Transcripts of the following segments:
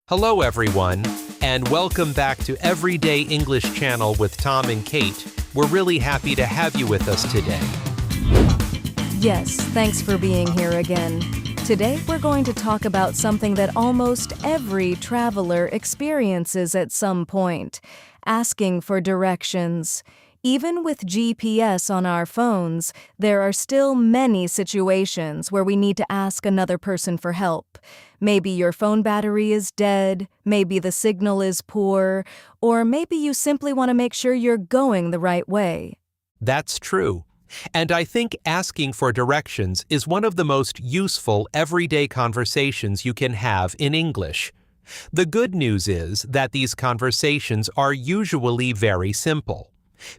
Hello, everyone, and welcome back to Everyday English Channel with Tom and Kate. We're really happy to have you with us today. Yes, thanks for being here again. Today we're going to talk about something that almost every traveler experiences at some point: asking for directions. Even with GPS on our phones, there are still many situations where we need to ask another person for help. Maybe your phone battery is dead, maybe the signal is poor, or maybe you simply want to make sure you're going the right way. That's true. And I think asking for directions is one of the most useful everyday conversations you can have in English. The good news is that these conversations are usually very simple.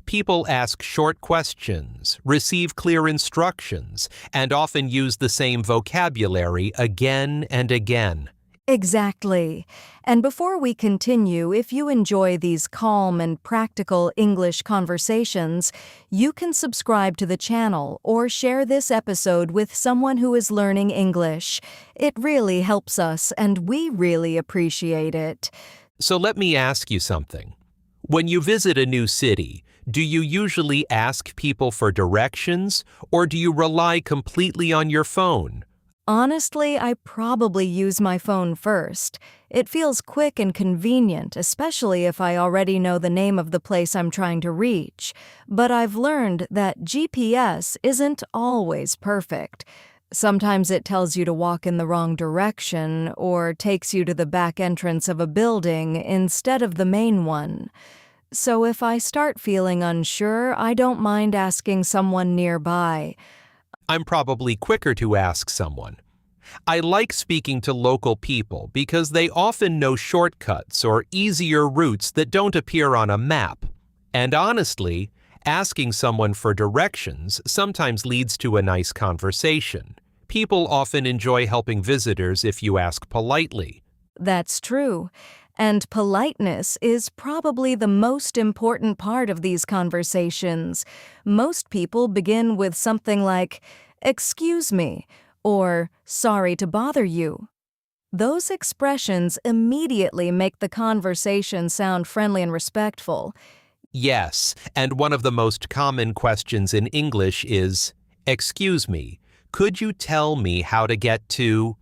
People ask short questions, receive clear instructions, and often use the same vocabulary again and again. Exactly. And before we continue, if you enjoy these calm and practical English conversations, you can subscribe to the channel or share this episode with someone who is learning English. It really helps us, and we really appreciate it. So let me ask you something. When you visit a new city, do you usually ask people for directions, or do you rely completely on your phone? Honestly, I probably use my phone first. It feels quick and convenient, especially if I already know the name of the place I'm trying to reach. But I've learned that GPS isn't always perfect. Sometimes it tells you to walk in the wrong direction or takes you to the back entrance of a building instead of the main one. So if I start feeling unsure, I don't mind asking someone nearby. I'm probably quicker to ask someone. I like speaking to local people because they often know shortcuts or easier routes that don't appear on a map. And honestly, asking someone for directions sometimes leads to a nice conversation. People often enjoy helping visitors if you ask politely. That's true. And politeness is probably the most important part of these conversations. Most people begin with something like, "Excuse me," or "Sorry to bother you." Those expressions immediately make the conversation sound friendly and respectful. Yes, and one of the most common questions in English is, "Excuse me, could you tell me how to get to?"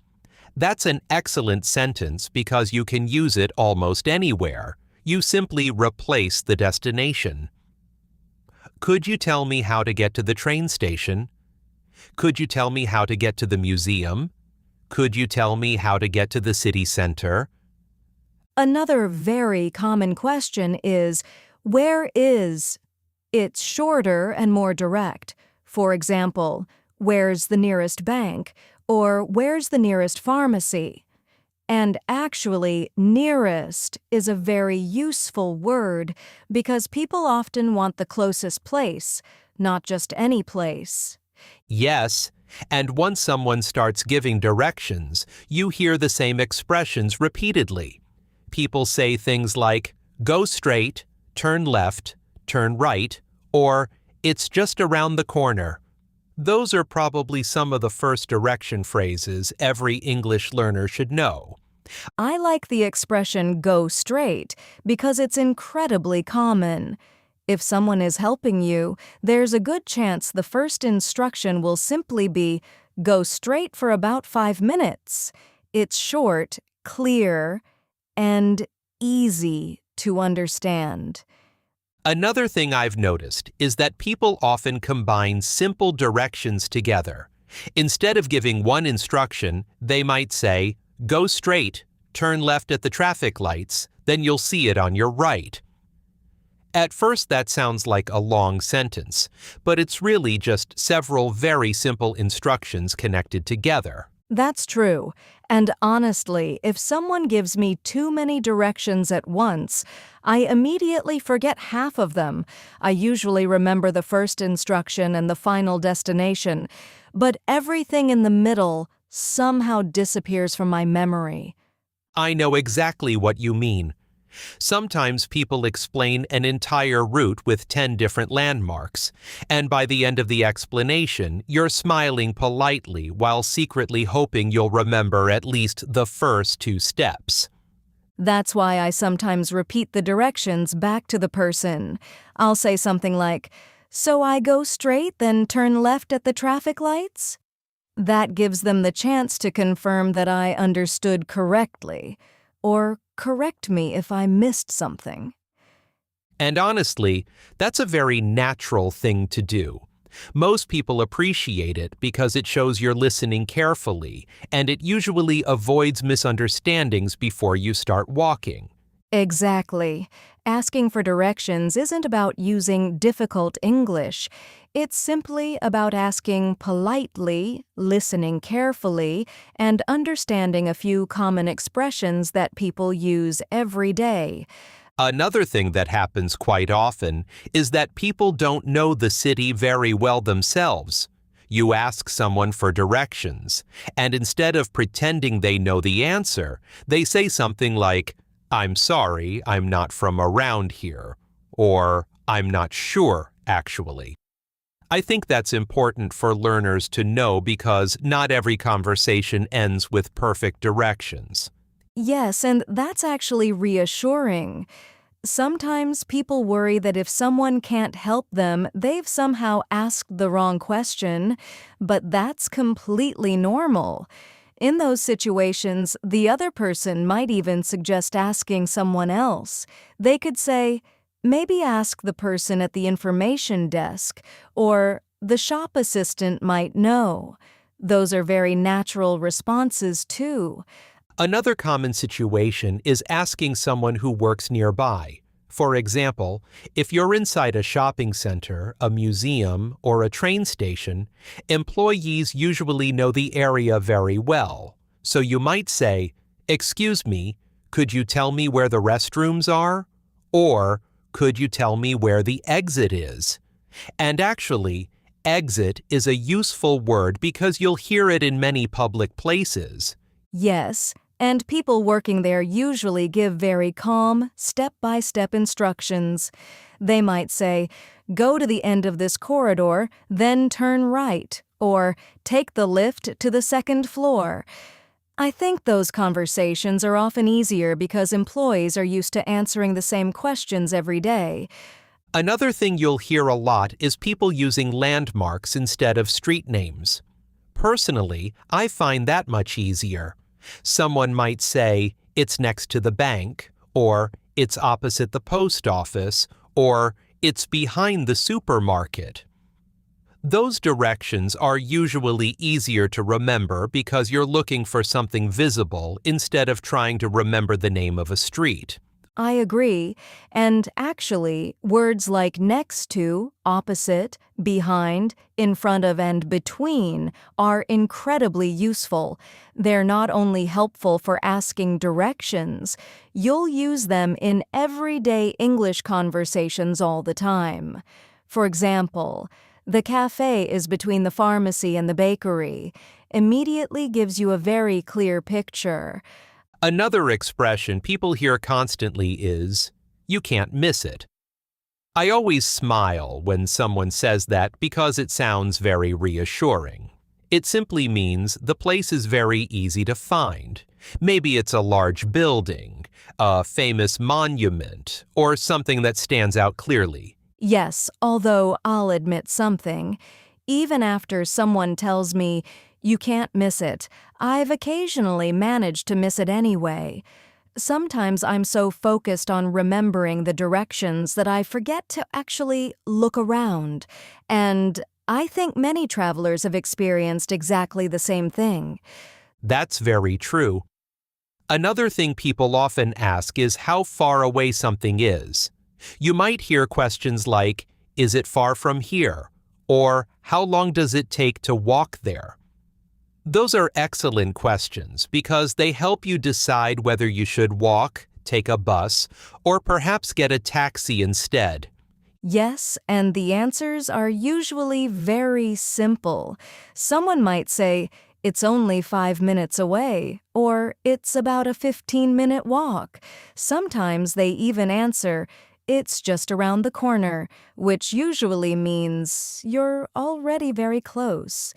That's an excellent sentence because you can use it almost anywhere. You simply replace the destination. Could you tell me how to get to the train station? Could you tell me how to get to the museum? Could you tell me how to get to the city center? Another very common question is, "Where is?" It's shorter and more direct. For example, "Where's the nearest bank?" or "Where's the nearest pharmacy?" And actually, nearest is a very useful word because people often want the closest place, not just any place. Yes, and once someone starts giving directions, you hear the same expressions repeatedly. People say things like, "Go straight," "Turn left," "Turn right," or "It's just around the corner." Those are probably some of the first direction phrases every English learner should know. I like the expression "go straight" because it's incredibly common. If someone is helping you, there's a good chance the first instruction will simply be, "Go straight for about 5 minutes." It's short, clear, and easy to understand. Another thing I've noticed is that people often combine simple directions together. Instead of giving one instruction, they might say, "Go straight, turn left at the traffic lights, then you'll see it on your right." At first that sounds like a long sentence, but it's really just several very simple instructions connected together. That's true. And honestly, if someone gives me too many directions at once, I immediately forget half of them. I usually remember the first instruction and the final destination, but everything in the middle somehow disappears from my memory. I know exactly what you mean. Sometimes people explain an entire route with 10 different landmarks, and by the end of the explanation, you're smiling politely while secretly hoping you'll remember at least the first 2 steps. That's why I sometimes repeat the directions back to the person. I'll say something like, "So I go straight, then turn left at the traffic lights?" That gives them the chance to confirm that I understood correctly, or correct me if I missed something. And honestly, that's a very natural thing to do. Most people appreciate it because it shows you're listening carefully, and it usually avoids misunderstandings before you start walking. Exactly. Asking for directions isn't about using difficult English. It's simply about asking politely, listening carefully, and understanding a few common expressions that people use every day. Another thing that happens quite often is that people don't know the city very well themselves. You ask someone for directions, and instead of pretending they know the answer, they say something like, "I'm sorry, I'm not from around here," or "I'm not sure, actually." I think that's important for learners to know because not every conversation ends with perfect directions. Yes, and that's actually reassuring. Sometimes people worry that if someone can't help them, they've somehow asked the wrong question, but that's completely normal. In those situations, the other person might even suggest asking someone else. They could say, maybe ask the person at the information desk, or the shop assistant might know. Those are very natural responses, too. Another common situation is asking someone who works nearby. For example, if you're inside a shopping center, a museum, or a train station, employees usually know the area very well. So you might say, "Excuse me, could you tell me where the restrooms are?" Or, "Could you tell me where the exit is?" And actually, exit is a useful word because you'll hear it in many public places. Yes, and people working there usually give very calm, step-by-step instructions. They might say, "Go to the end of this corridor, then turn right," or "Take the lift to the second floor." I think those conversations are often easier because employees are used to answering the same questions every day. Another thing you'll hear a lot is people using landmarks instead of street names. Personally, I find that much easier. Someone might say, "It's next to the bank," or "It's opposite the post office," or "It's behind the supermarket." Those directions are usually easier to remember because you're looking for something visible instead of trying to remember the name of a street. I agree, and actually, words like next to, opposite, behind, in front of, and between are incredibly useful. They're not only helpful for asking directions, you'll use them in everyday English conversations all the time. For example, "The cafe is between the pharmacy and the bakery," immediately gives you a very clear picture. Another expression people hear constantly is, "You can't miss it." I always smile when someone says that because it sounds very reassuring. It simply means the place is very easy to find. Maybe it's a large building, a famous monument, or something that stands out clearly. Yes, although I'll admit something. Even after someone tells me, "You can't miss it," I've occasionally managed to miss it anyway. Sometimes I'm so focused on remembering the directions that I forget to actually look around. And I think many travelers have experienced exactly the same thing. That's very true. Another thing people often ask is how far away something is. You might hear questions like, "Is it far from here?" or "How long does it take to walk there?" Those are excellent questions because they help you decide whether you should walk, take a bus, or perhaps get a taxi instead. Yes, and the answers are usually very simple. Someone might say, "It's only 5 minutes away," or "It's about a 15-minute walk." Sometimes they even answer, "It's just around the corner," which usually means you're already very close.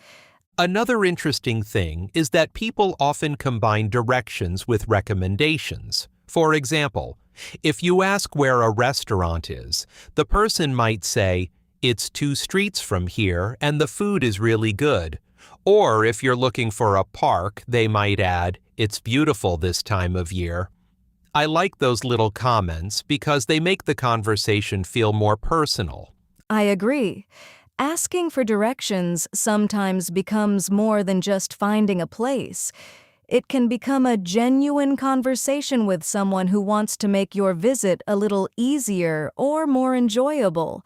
Another interesting thing is that people often combine directions with recommendations. For example, if you ask where a restaurant is, the person might say, "It's 2 streets from here and the food is really good." Or if you're looking for a park, they might add, "It's beautiful this time of year." I like those little comments because they make the conversation feel more personal. I agree. Asking for directions sometimes becomes more than just finding a place. It can become a genuine conversation with someone who wants to make your visit a little easier or more enjoyable.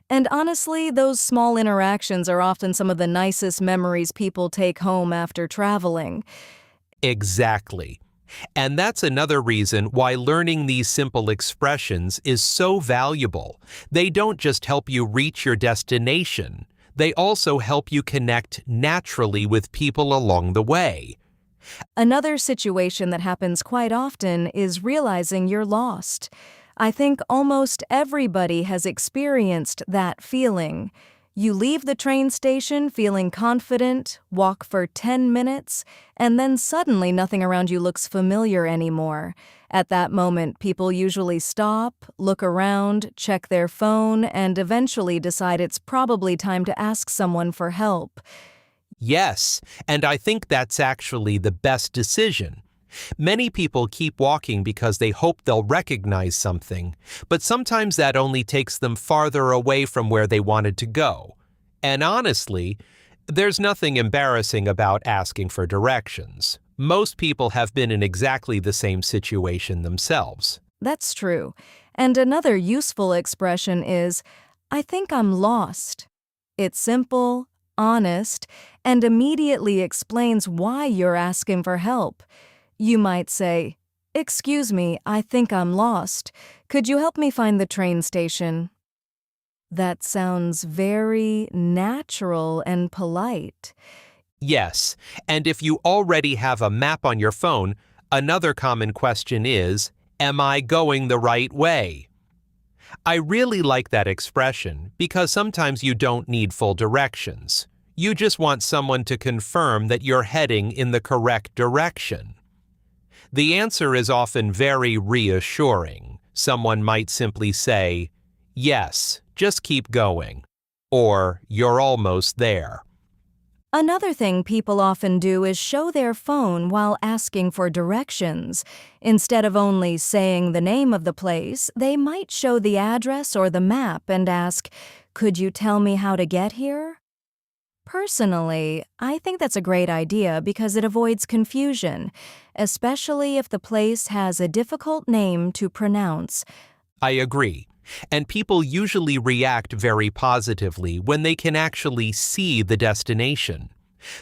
And honestly, those small interactions are often some of the nicest memories people take home after traveling. Exactly. And that's another reason why learning these simple expressions is so valuable. They don't just help you reach your destination, they also help you connect naturally with people along the way. Another situation that happens quite often is realizing you're lost. I think almost everybody has experienced that feeling. You leave the train station feeling confident, walk for 10 minutes, and then suddenly nothing around you looks familiar anymore. At that moment, people usually stop, look around, check their phone, and eventually decide it's probably time to ask someone for help. Yes, and I think that's actually the best decision. Many people keep walking because they hope they'll recognize something, but sometimes that only takes them farther away from where they wanted to go. And honestly, there's nothing embarrassing about asking for directions. Most people have been in exactly the same situation themselves. That's true. And another useful expression is, "I think I'm lost." It's simple, honest, and immediately explains why you're asking for help. You might say, "Excuse me, I think I'm lost. Could you help me find the train station?" That sounds very natural and polite. Yes, and if you already have a map on your phone, another common question is, "Am I going the right way?" I really like that expression because sometimes you don't need full directions. You just want someone to confirm that you're heading in the correct direction. The answer is often very reassuring. Someone might simply say, "Yes, just keep going," or "You're almost there." Another thing people often do is show their phone while asking for directions. Instead of only saying the name of the place, they might show the address or the map and ask, "Could you tell me how to get here?" Personally, I think that's a great idea because it avoids confusion, especially if the place has a difficult name to pronounce. I agree. And people usually react very positively when they can actually see the destination.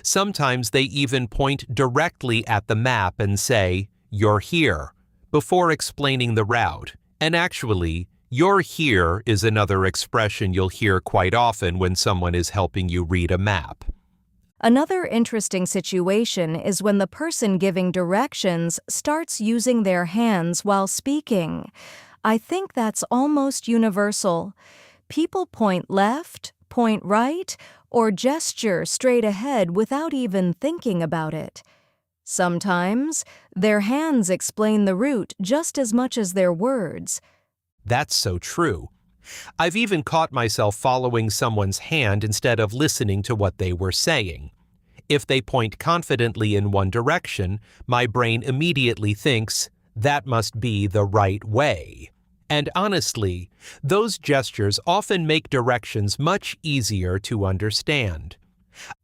Sometimes they even point directly at the map and say, "You're here," before explaining the route. And actually, "You're here" is another expression you'll hear quite often when someone is helping you read a map. Another interesting situation is when the person giving directions starts using their hands while speaking. I think that's almost universal. People point left, point right, or gesture straight ahead without even thinking about it. Sometimes, their hands explain the route just as much as their words. That's so true. I've even caught myself following someone's hand instead of listening to what they were saying. If they point confidently in one direction, my brain immediately thinks, "That must be the right way." And honestly, those gestures often make directions much easier to understand.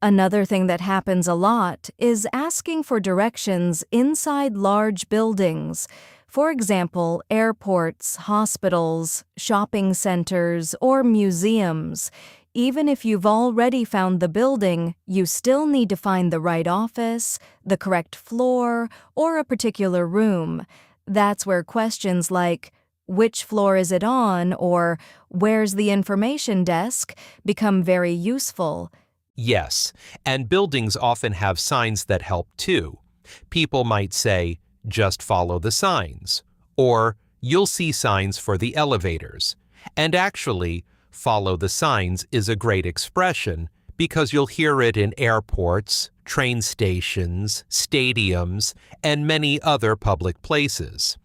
Another thing that happens a lot is asking for directions inside large buildings. For example, airports, hospitals, shopping centers, or museums. Even if you've already found the building, you still need to find the right office, the correct floor, or a particular room. That's where questions like, "Which floor is it on?" or "Where's the information desk?" become very useful. Yes, and buildings often have signs that help too. People might say, "Just follow the signs," or "You'll see signs for the elevators." And actually, "follow the signs" is a great expression because you'll hear it in airports, train stations, stadiums, and many other public places.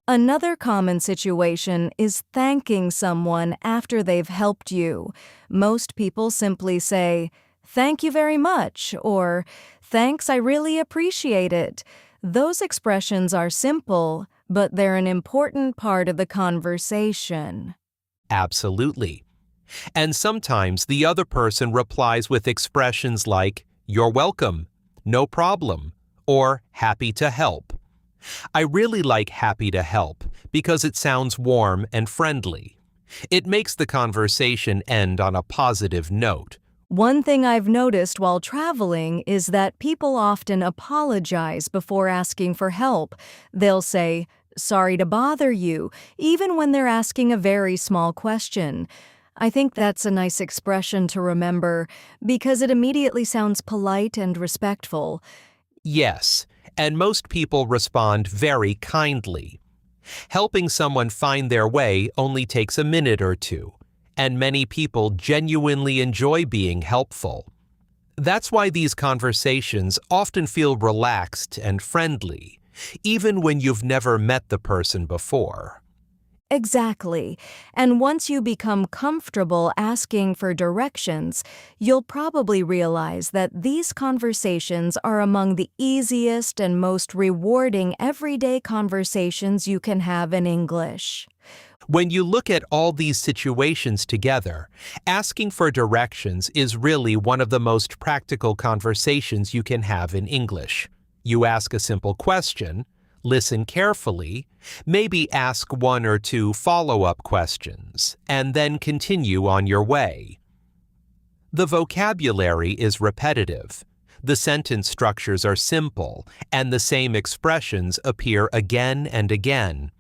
Another common situation is thanking someone after they've helped you. Most people simply say, "Thank you very much," or "Thanks, I really appreciate it." Those expressions are simple, but they're an important part of the conversation. Absolutely. And sometimes the other person replies with expressions like, "You're welcome," "No problem," or "Happy to help." I really like "happy to help" because it sounds warm and friendly. It makes the conversation end on a positive note. One thing I've noticed while traveling is that people often apologize before asking for help. They'll say, "Sorry to bother you," even when they're asking a very small question. I think that's a nice expression to remember because it immediately sounds polite and respectful. Yes, and most people respond very kindly. Helping someone find their way only takes a minute or two, and many people genuinely enjoy being helpful. That's why these conversations often feel relaxed and friendly, even when you've never met the person before. Exactly. And once you become comfortable asking for directions, you'll probably realize that these conversations are among the easiest and most rewarding everyday conversations you can have in English. When you look at all these situations together, asking for directions is really one of the most practical conversations you can have in English. You ask a simple question, listen carefully, maybe ask one or two follow-up questions, and then continue on your way. The vocabulary is repetitive. The sentence structures are simple, and the same expressions appear again and again.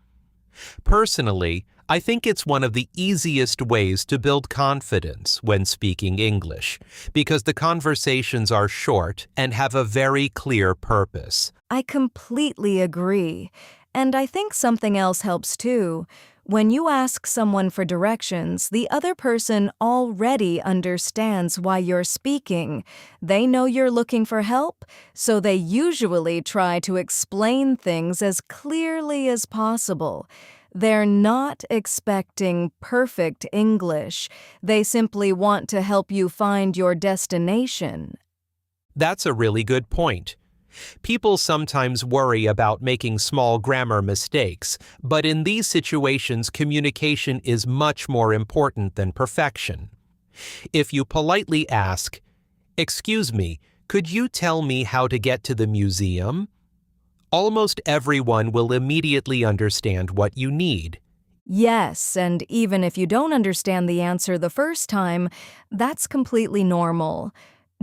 Personally, I think it's one of the easiest ways to build confidence when speaking English, because the conversations are short and have a very clear purpose. I completely agree. And I think something else helps too. When you ask someone for directions, the other person already understands why you're speaking. They know you're looking for help, so they usually try to explain things as clearly as possible. They're not expecting perfect English. They simply want to help you find your destination. That's a really good point. People sometimes worry about making small grammar mistakes, but in these situations, communication is much more important than perfection. If you politely ask, "Excuse me, could you tell me how to get to the museum?" almost everyone will immediately understand what you need. Yes, and even if you don't understand the answer the first time, that's completely normal.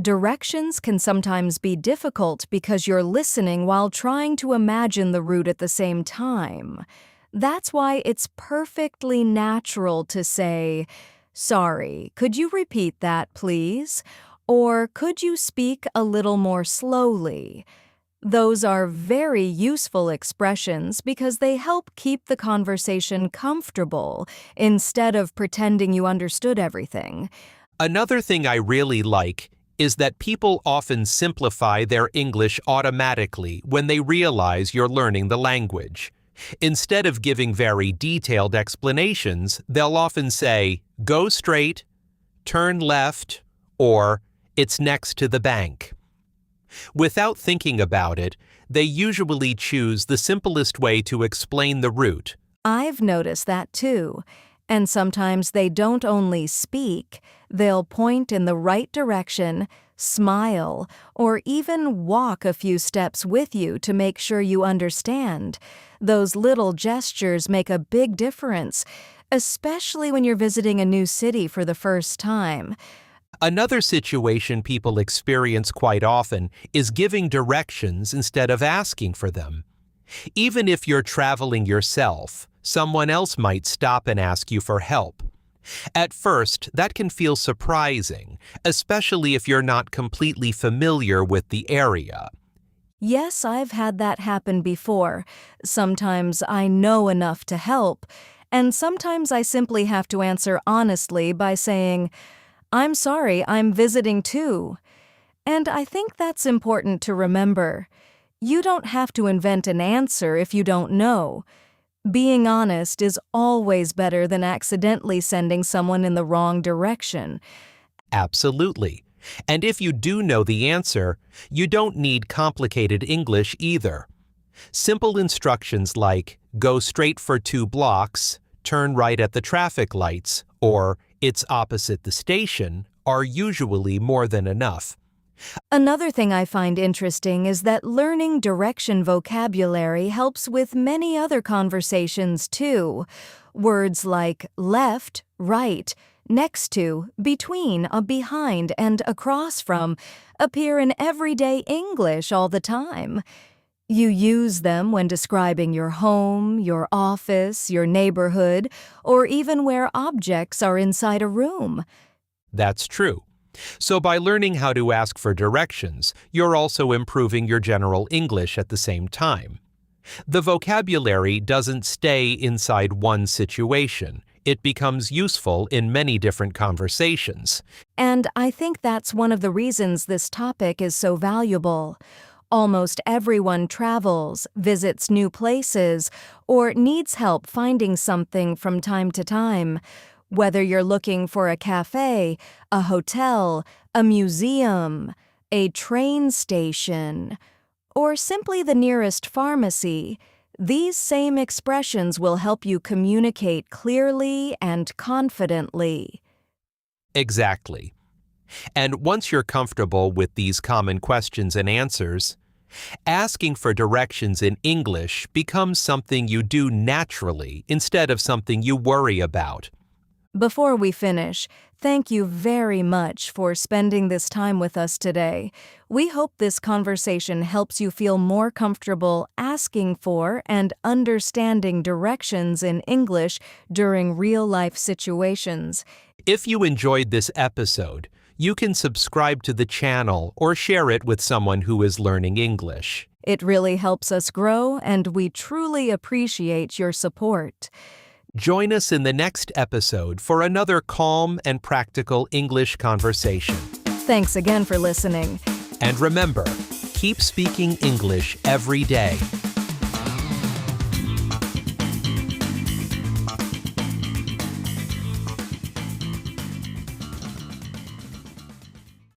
Directions can sometimes be difficult because you're listening while trying to imagine the route at the same time. That's why it's perfectly natural to say, "Sorry, could you repeat that, please?" Or "Could you speak a little more slowly?" Those are very useful expressions because they help keep the conversation comfortable instead of pretending you understood everything. Another thing I really like is that people often simplify their English automatically when they realize you're learning the language. Instead of giving very detailed explanations, they'll often say, "Go straight," "Turn left," or "It's next to the bank." Without thinking about it, they usually choose the simplest way to explain the route. I've noticed that too. And sometimes they don't only speak, they'll point in the right direction, smile, or even walk a few steps with you to make sure you understand. Those little gestures make a big difference, especially when you're visiting a new city for the first time. Another situation people experience quite often is giving directions instead of asking for them. Even if you're traveling yourself, someone else might stop and ask you for help. At first, that can feel surprising, especially if you're not completely familiar with the area. Yes, I've had that happen before. Sometimes I know enough to help, and sometimes I simply have to answer honestly by saying, "I'm sorry, I'm visiting too." And I think that's important to remember. You don't have to invent an answer if you don't know. Being honest is always better than accidentally sending someone in the wrong direction. Absolutely. And if you do know the answer, you don't need complicated English either. Simple instructions like go straight for 2 blocks, turn right at the traffic lights, or it's opposite the station are usually more than enough. Another thing I find interesting is that learning direction vocabulary helps with many other conversations too. Words like left, right, next to, between, behind, and across from appear in everyday English all the time. You use them when describing your home, your office, your neighborhood, or even where objects are inside a room. That's true. So by learning how to ask for directions, you're also improving your general English at the same time. The vocabulary doesn't stay inside one situation. It becomes useful in many different conversations. And I think that's one of the reasons this topic is so valuable. Almost everyone travels, visits new places, or needs help finding something from time to time. Whether you're looking for a cafe, a hotel, a museum, a train station, or simply the nearest pharmacy, these same expressions will help you communicate clearly and confidently. Exactly. And once you're comfortable with these common questions and answers, asking for directions in English becomes something you do naturally instead of something you worry about. Before we finish, thank you very much for spending this time with us today. We hope this conversation helps you feel more comfortable asking for and understanding directions in English during real-life situations. If you enjoyed this episode, you can subscribe to the channel or share it with someone who is learning English. It really helps us grow, and we truly appreciate your support. Join us in the next episode for another calm and practical English conversation. Thanks again for listening. And remember, keep speaking English every day.